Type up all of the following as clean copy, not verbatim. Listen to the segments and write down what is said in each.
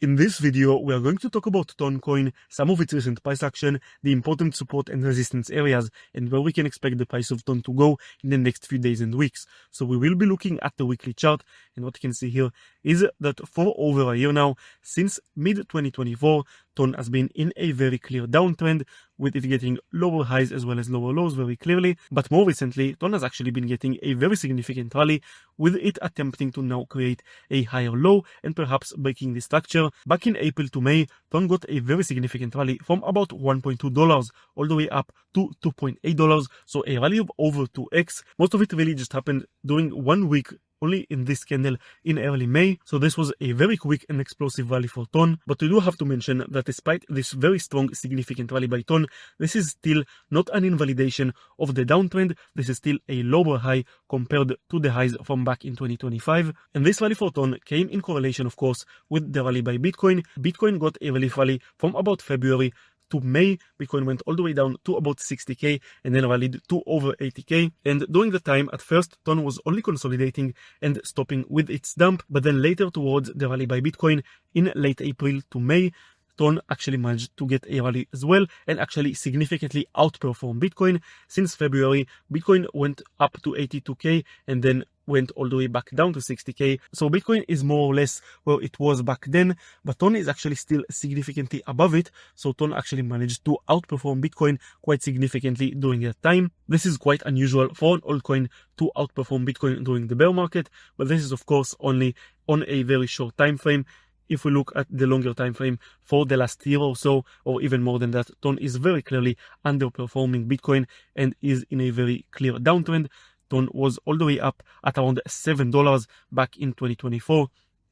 In this video, we are going to talk about Toncoin, some of its recent price action, the important support and resistance areas, and where we can expect the price of Ton to go in the next few days and weeks. So we will be looking at the weekly chart, and what you can see here is that for over a year now, since mid-2024, Ton has been in a very clear downtrend, with it getting lower highs as well as lower lows very clearly. But more recently, Ton has actually been getting a very significant rally, with it attempting to now create a higher low and perhaps breaking the structure. Back in April to May, Ton got a very significant rally from about $1.2 all the way up to $2.8, so a rally of over 2x. Most of it really just happened during 1 week only in this candle in early May, so this was a very quick and explosive rally for Ton. But we do have to mention that despite this very strong significant rally by Ton, this is still not an invalidation of the downtrend. This is still a lower high compared to the highs from back in 2025, and this rally for Ton came in correlation of course with the rally by Bitcoin. Bitcoin got a relief rally from about February to May. Bitcoin went all the way down to about 60k and then rallied to over 80k, and during the time at first Ton was only consolidating and stopping with its dump, but then later towards the rally by Bitcoin in late April to May, Ton actually managed to get a rally as well and actually significantly outperform Bitcoin. Since February, Bitcoin went up to 82k and then went all the way back down to 60k. So Bitcoin is more or less where it was back then, but Ton is actually still significantly above it. So Ton actually managed to outperform Bitcoin quite significantly during that time. This is quite unusual for an altcoin to outperform Bitcoin during the bear market, but this is of course only on a very short time frame. If we look at the longer time frame for the last year or so, or even more than that, Ton is very clearly underperforming Bitcoin and is in a very clear downtrend. Ton was all the way up at around $7 back in 2024,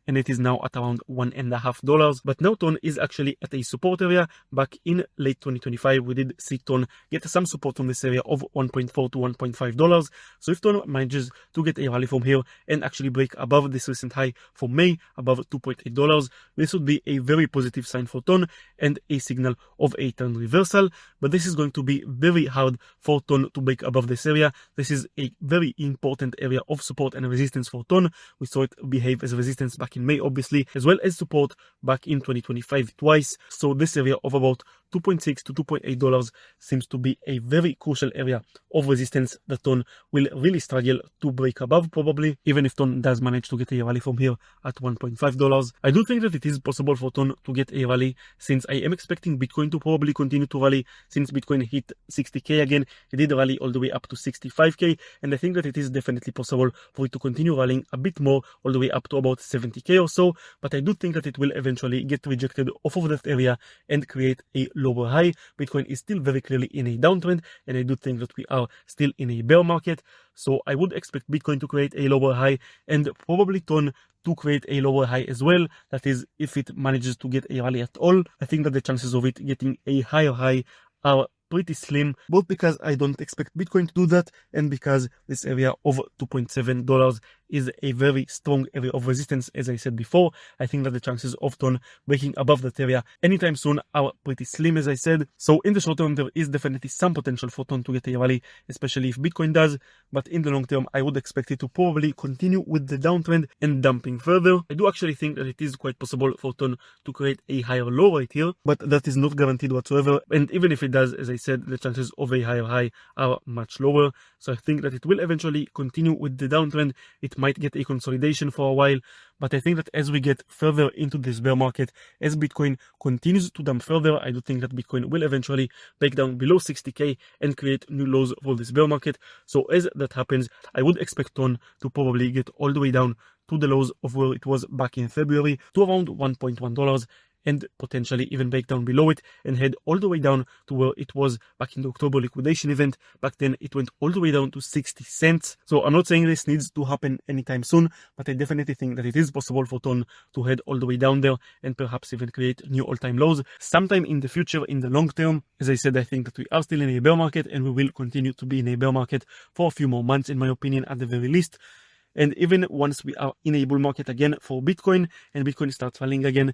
and it is now at around $1.50. But now Ton is actually at a support area. Back in late 2025, we did see Ton get some support from this area of $1.4 to $1.5. So if Ton manages to get a rally from here and actually break above this recent high for May, above $2.8, this would be a very positive sign for Ton and a signal of a turn reversal. But this is going to be very hard for Ton to break above this area. This is a very important area of support and resistance for Ton. We saw it behave as resistance back in May, obviously, as well as support back in 2025 twice. So this area of about $2.6 to $2.8 seems to be a very crucial area of resistance that Ton will really struggle to break above, probably, even if Ton does manage to get a rally from here at $1.5. I do think that it is possible for Ton to get a rally, since I am expecting Bitcoin to probably continue to rally. Since Bitcoin hit 60k again, it did rally all the way up to 65k, and I think that it is definitely possible for it to continue rallying a bit more all the way up to about 70k or so. But I do think that it will eventually get rejected off of that area and create a lower high. Bitcoin is still very clearly in a downtrend, and I do think that we are still in a bear market. So I would expect Bitcoin to create a lower high and probably Ton to create a lower high as well. That is, if it manages to get a rally at all. I think that the chances of it getting a higher high are pretty slim, both because I don't expect Bitcoin to do that and because this area of $2.7 is a very strong area of resistance. As I said before, I think that the chances of Ton breaking above that area anytime soon are pretty slim, as I said. So in the short term, there is definitely some potential for Ton to get a rally, especially if Bitcoin does, but in the long term, I would expect it to probably continue with the downtrend and dumping further. I do actually think that it is quite possible for Ton to create a higher low right here, but that is not guaranteed whatsoever, and even if it does, as I said, the chances of a higher high are much lower. So I think that it will eventually continue with the downtrend. It might get a consolidation for a while, but I think that as we get further into this bear market, as Bitcoin continues to dump further, I do think that Bitcoin will eventually break down below 60k and create new lows for this bear market. So as that happens, I would expect Ton to probably get all the way down to the lows of where it was back in February to around $1.1, and potentially even break down below it and head all the way down to where it was back in the October liquidation event. Back then it went all the way down to 60 cents. So I'm not saying this needs to happen anytime soon, but I definitely think that it is possible for Ton to head all the way down there and perhaps even create new all-time lows sometime in the future, in the long term. As I said, I think that we are still in a bear market and we will continue to be in a bear market for a few more months, in my opinion, at the very least. And even once we are in a bull market again for Bitcoin and Bitcoin starts falling again,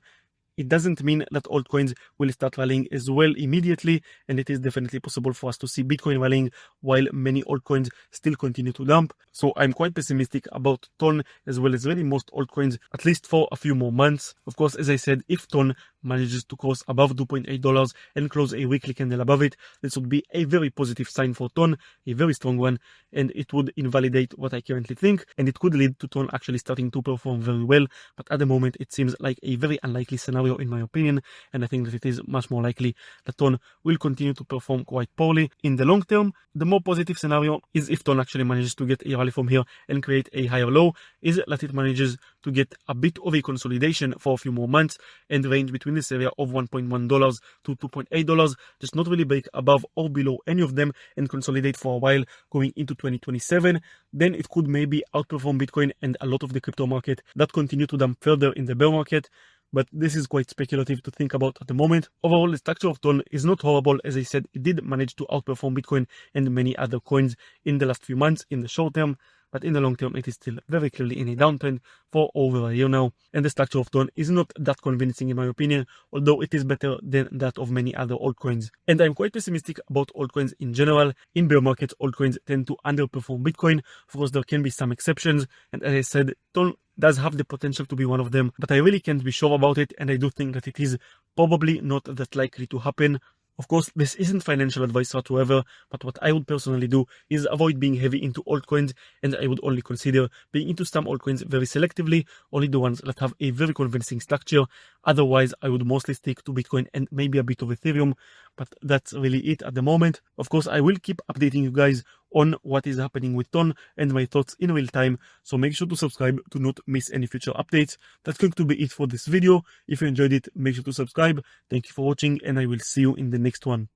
it doesn't mean that altcoins will start rallying as well immediately, and it is definitely possible for us to see Bitcoin rallying while many altcoins still continue to dump. So I'm quite pessimistic about Ton as well as really most altcoins, at least for a few more months. Of course, as I said, if Ton manages to cross above $2.8 and close a weekly candle above it, this would be a very positive sign for Ton, a very strong one, and it would invalidate what I currently think, and it could lead to Ton actually starting to perform very well. But at the moment, it seems like a very unlikely scenario in my opinion, and I think that it is much more likely that Ton will continue to perform quite poorly. In the long term, the more positive scenario is if Ton actually manages to get a rally from here and create a higher low, is that it manages to get a bit of a consolidation for a few more months and range between this area of $1.1 to $2.8, just not really break above or below any of them and consolidate for a while going into 2027. Then it could maybe outperform Bitcoin and a lot of the crypto market that continue to dump further in the bear market. But this is quite speculative to think about at the moment. Overall, the structure of Ton is not horrible. As I said, it did manage to outperform Bitcoin and many other coins in the last few months in the short term, but in the long term, it is still very clearly in a downtrend for over a year now. And the structure of Ton is not that convincing in my opinion, although it is better than that of many other altcoins. And I'm quite pessimistic about altcoins in general. In bear markets, altcoins tend to underperform Bitcoin. Of course, there can be some exceptions, and as I said, Ton does have the potential to be one of them, but I really can't be sure about it, and I do think that it is probably not that likely to happen. Of course, this isn't financial advice whatsoever, but what I would personally do is avoid being heavy into altcoins, and I would only consider being into some altcoins very selectively, only the ones that have a very convincing structure. Otherwise, I would mostly stick to Bitcoin and maybe a bit of Ethereum, but that's really it at the moment. Of course, I will keep updating you guys on what is happening with Ton and my thoughts in real time, so make sure to subscribe to not miss any future updates. That's going to be it for this video. If you enjoyed it, make sure to subscribe. Thank you for watching, and I will see you in the next one.